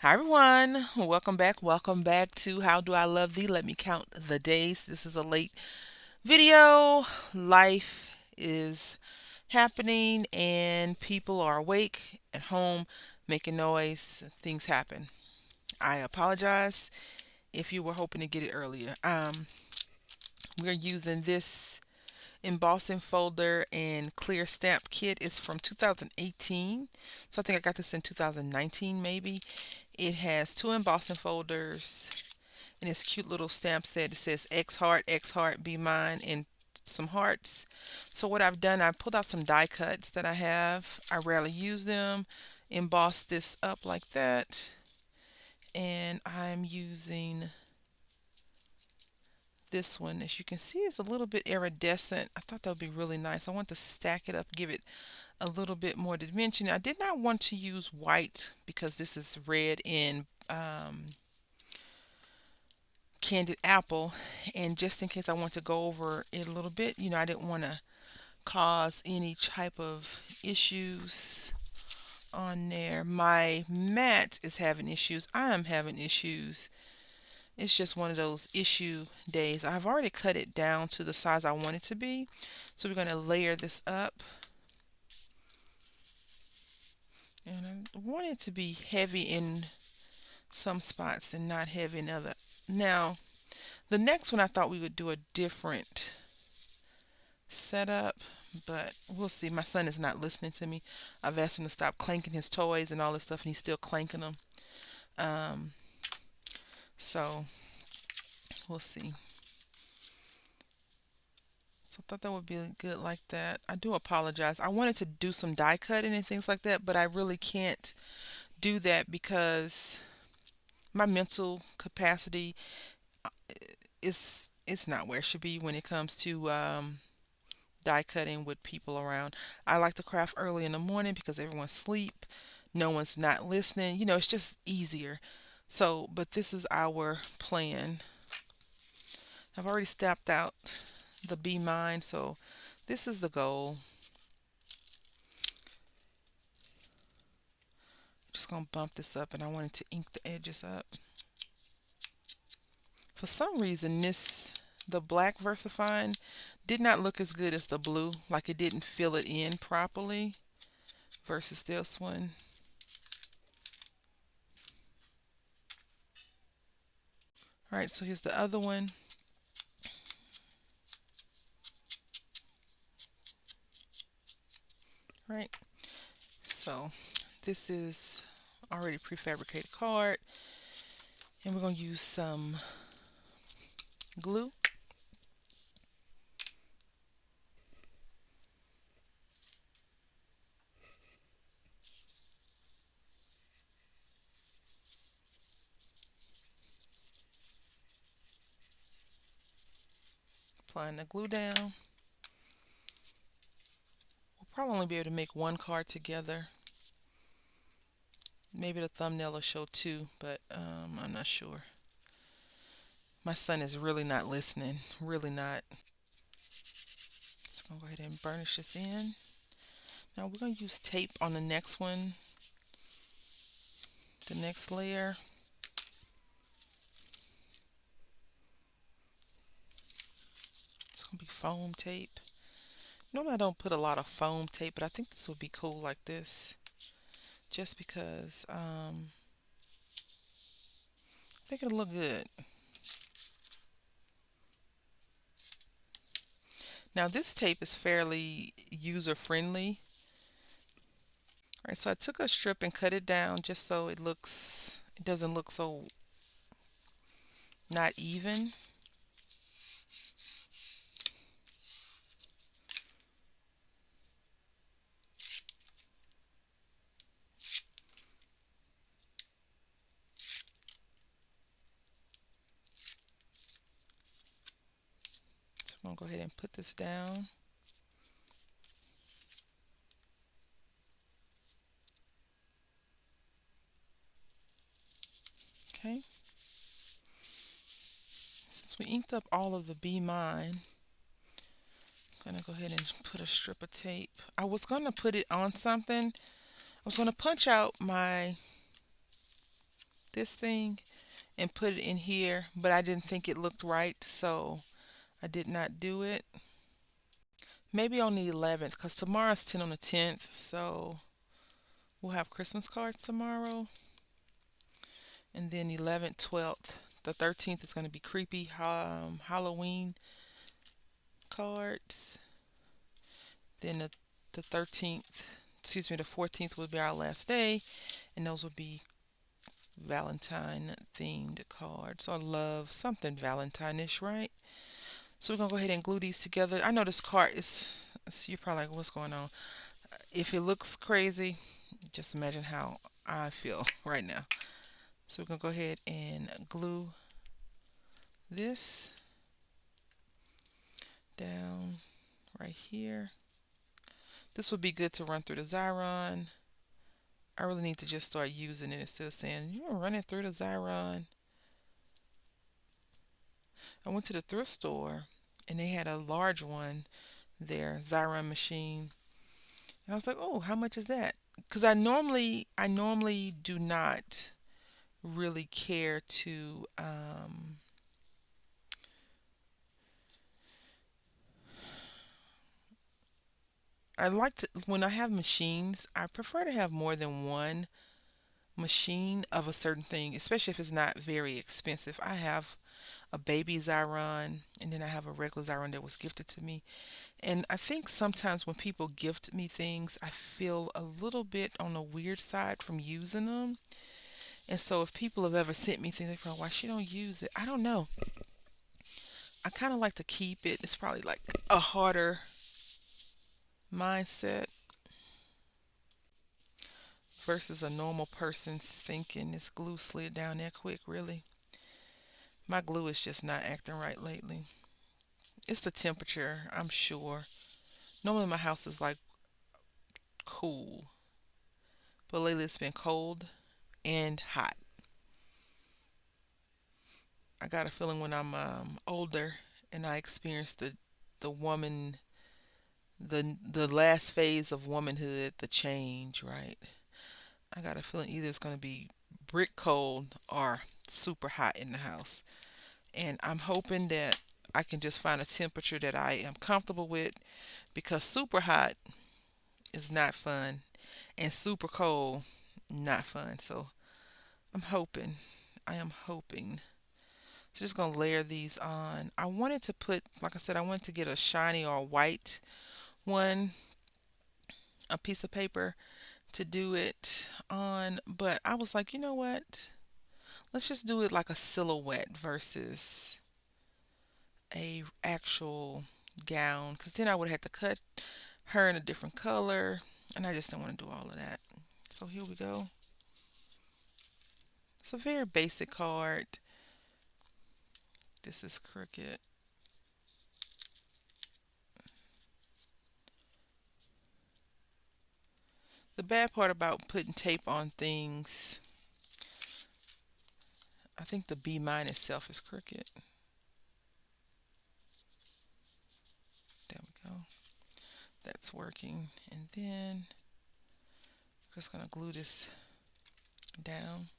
Hi everyone, welcome back. Welcome back to How Do I Love Thee? Let me count the days. This is a late video. Life is happening and people are awake at home making noise. Things happen. I apologize if you were hoping to get it earlier. We're using this embossing folder and clear stamp kit. It's from 2018. So I think I got this in 2019 maybe. It has two embossing folders and this cute little stamp set. It says X heart, be mine, and some hearts. So what I've done, I pulled out some die cuts that I have. I rarely use them. Emboss this up like that. And I'm using this one. As you can see, it's a little bit iridescent. I thought that would be really nice. I want to stack it up, give it a little bit more dimension. I did not want to use white because this is red in candied apple, and just in case I want to go over it a little bit, I didn't want to cause any type of issues on there. My mat is having issues. I am having issues. It's just one of those issue days. I've already cut it down to the size I want it to be. So we're going to layer this up. And I want it to be heavy in some spots and not heavy in other. Now, the next one I thought we would do a different setup, but we'll see. My son is not listening to me. I've asked him to stop clanking his toys and all this stuff, and he's still clanking them. Um, so we'll see. So I thought that would be good like that. I do apologize. I wanted to do some die cutting and things like that, but I really can't do that because my mental capacity is it's not where it should be when it comes to die cutting with people around. I like to craft early in the morning because everyone's asleep. No one's not listening. It's just easier. So, but this is our plan. I've already stamped out the Be Mine, so this is the goal. Just gonna bump this up, and I wanted to ink the edges up. For some reason, the black VersaFine did not look as good as the blue, like it didn't fill it in properly versus this one. All right, so here's the other one. All right, so this is already prefabricated card, and we're going to use some glue. Applying the glue down. We'll probably only be able to make one card together. Maybe the thumbnail will show two, but I'm not sure. My son is really not listening, really not. So I'm going to go ahead and burnish this in. Now we're going to use tape on the next one, the next layer. It's going to be foam tape. Normally I don't put a lot of foam tape, but I think this would be cool like this. Just because I think it'll look good. Now this tape is fairly user friendly. Alright, so I took a strip and cut it down just so it doesn't look so not even. So I'm going to go ahead and put this down. Okay. Since we inked up all of the Be Mine, I'm going to go ahead and put a strip of tape. I was going to put it on something. I was going to punch out my this thing and put it in here, but I didn't think it looked right, so I did not do it. Maybe on the 11th, because tomorrow's 10 on the 10th, so we'll have Christmas cards tomorrow. And then 11th, 12th, the 13th is going to be creepy Halloween cards. Then the 13th, excuse me, the 14th will be our last day, and those will be Valentine themed cards or love, something Valentine-ish, right? So we're gonna go ahead and glue these together. I know this card is, so you're probably like, what's going on? If it looks crazy, just imagine how I feel right now. So we're gonna go ahead and glue this down right here. This would be good to run through the Xyron. I really need to just start using it instead of saying, you're running through the Xyron. I went to the thrift store and they had a large one there, Xyron machine. And I was like, oh, how much is that? Because I normally do not really care to I like to when I have machines, I prefer to have more than one machine of a certain thing, especially if it's not very expensive. I have a baby Xyron and then I have a regular Xyron that was gifted to me. And I think sometimes when people gift me things, I feel a little bit on the weird side from using them. And so if people have ever sent me things, they feel, why she don't use it? I don't know. I kind of like to keep it. It's probably like a harder mindset versus a normal person's thinking. This glue slid down there quick, really. My glue is just not acting right lately. It's the temperature, I'm sure. Normally my house is like cool, but lately it's been cold and hot. I got a feeling when I'm older and I experience the woman the last phase of womanhood, the change, right? I got a feeling either it's gonna be brick cold or super hot in the house. And I'm hoping that I can just find a temperature that I am comfortable with because super hot is not fun and super cold not fun. So I'm hoping. I am hoping. So just gonna layer these on. I wanted to put, like I said, I wanted to get a shiny or white one, a piece of paper to do it on, but I was like, you know what? Let's just do it like a silhouette versus a actual gown, because then I would have had to cut her in a different color, and I just didn't want to do all of that. So here we go. It's a very basic card. This is crooked. The bad part about putting tape on things, I think the B mine itself is crooked. There we go. That's working. And then I'm just gonna glue this down.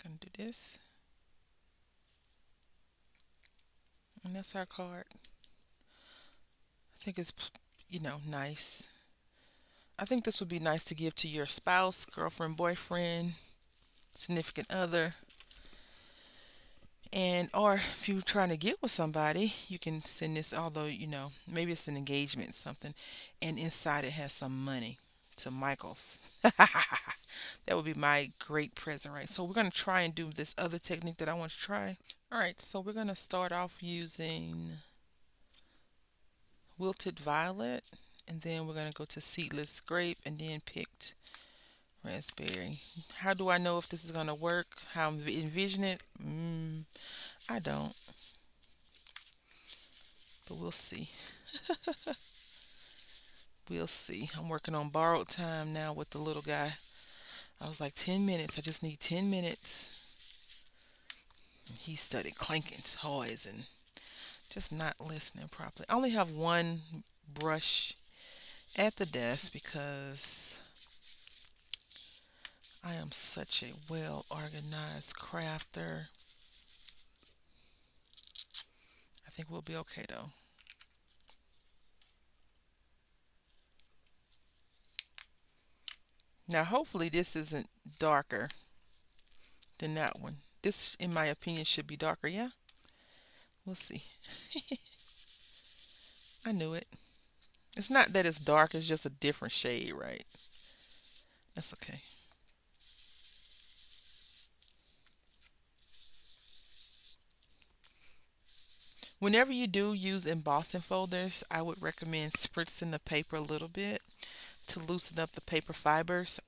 Gonna do this. And that's our card. I think it's, nice. I think this would be nice to give to your spouse, girlfriend, boyfriend, significant other. And or if you're trying to get with somebody, you can send this, although, maybe it's an engagement something, and inside it has some money to Michael's. That would be my great present, right? So we're going to try and do this other technique that I want to try. All right, so we're going to start off using wilted violet, and then we're going to go to seedless grape and then picked raspberry. How do I know if this is going to work? How I envision it? I don't, but we'll see. We'll see. I'm working on borrowed time now with the little guy. I was like, 10 minutes. I just need 10 minutes. And he started clanking toys and just not listening properly. I only have one brush at the desk because I am such a well organized crafter. I think we'll be okay though. Now, hopefully, this isn't darker than that one. This, in my opinion, should be darker. Yeah, we'll see. I knew it. It's not that it's dark, it's just a different shade, right? That's okay. Whenever you do use embossing folders, I would recommend spritzing the paper a little bit to loosen up the paper fibers.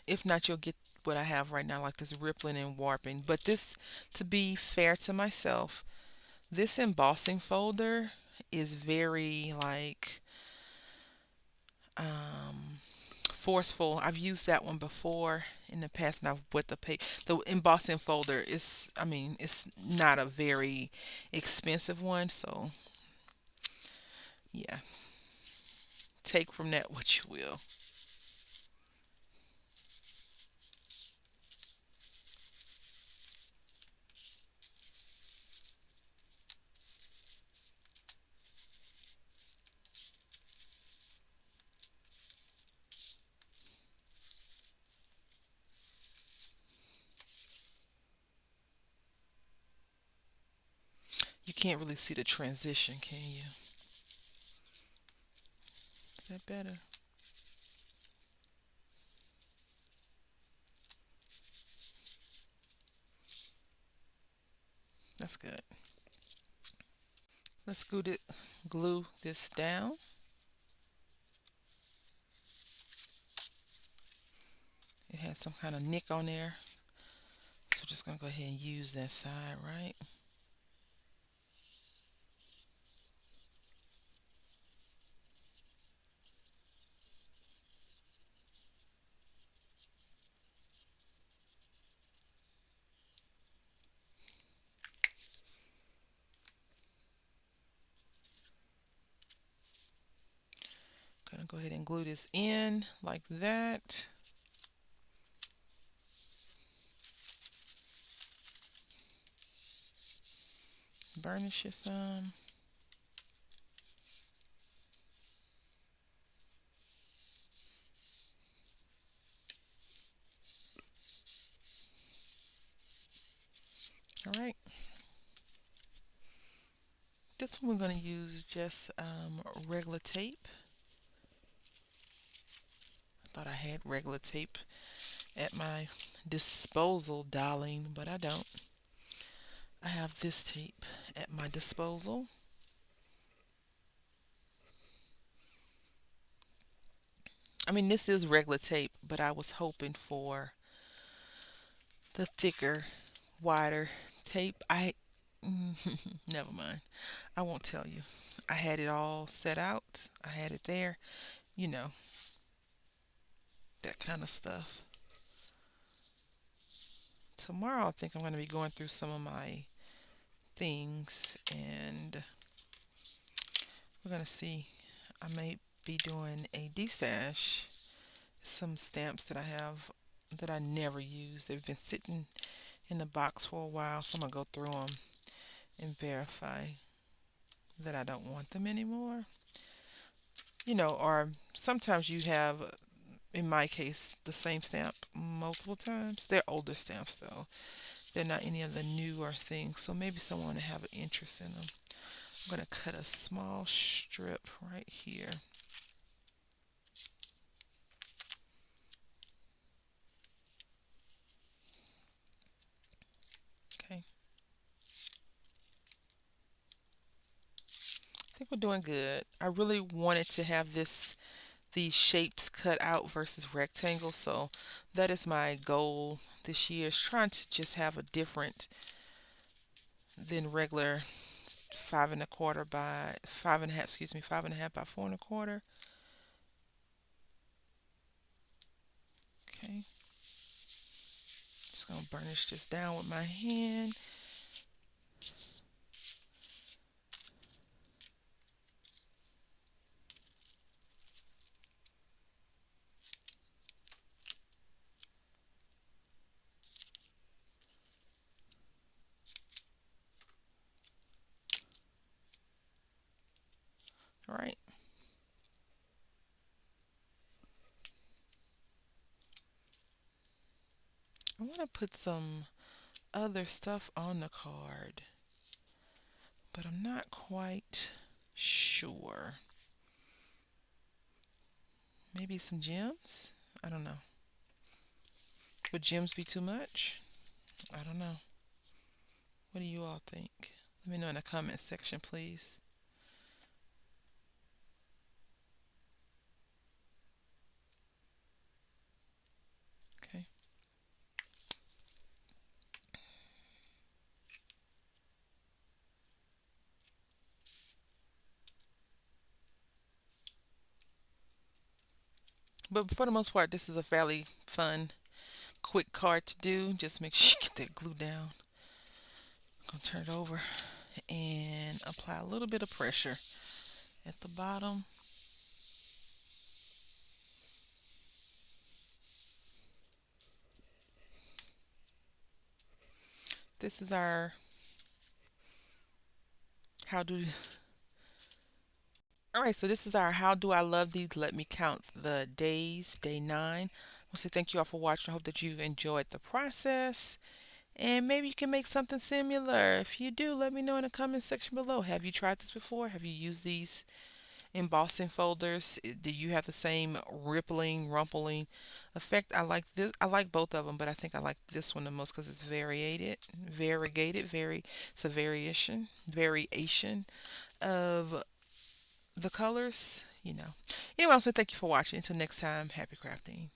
If not, you'll get what I have right now, like this rippling and warping. But this, to be fair to myself, this embossing folder is very like um, forceful. I've used that one before in the past. Now with the embossing folder is, I mean, it's not a very expensive one, so yeah, take from that what you will. You can't really see the transition, can you? Is that better? That's good. Let's glue this down. It has some kind of nick on there, so just gonna go ahead and use that side, right? Gonna go ahead and glue this in like that. Burnish it some. All right. This one we're going to use just regular tape. I thought I had regular tape at my disposal, darling, but I don't. I have this tape at my disposal. I mean, this is regular tape, but I was hoping for the thicker, wider tape. Never mind. I won't tell you. I had it all set out. I had it there. You know, that kind of stuff. Tomorrow, I think I'm going to be going through some of my things and we're going to see. I may be doing a destash, some stamps that I have that I never use. They've been sitting in the box for a while, so I'm going to go through them and verify that I don't want them anymore. Or sometimes you have, in my case, the same stamp multiple times. They're older stamps though. They're not any of the newer things, so maybe someone will have an interest in them. I'm going to cut a small strip right here. Okay, I think we're doing good. I really wanted to have these shapes cut out versus rectangles, so that is my goal this year, is trying to just have a different than regular 5 1/4 by 5 1/2, 5 1/2 by 4 1/4. Okay. Just gonna burnish this down with my hand. All right. I want to put some other stuff on the card, but I'm not quite sure. Maybe some gems? I don't know. Would gems be too much? I don't know. What do you all think? Let me know in the comment section, please. Okay. But for the most part, this is a fairly fun, quick card to do. Just make sure you get that glue down. I'm gonna turn it over and apply a little bit of pressure at the bottom. This is our how do all right, so this is our how do I love these. Let me count the days, day 9. I want to say thank you all for watching. I hope that you enjoyed the process. And maybe you can make something similar. If you do, let me know in the comment section below. Have you tried this before? Have you used these embossing folders? Do you have the same rippling, rumpling effect? I like this. I like both of them, but I think I like this one the most because it's it's a variation of the colors. Anyway, I want to say thank you for watching. Until next time, happy crafting.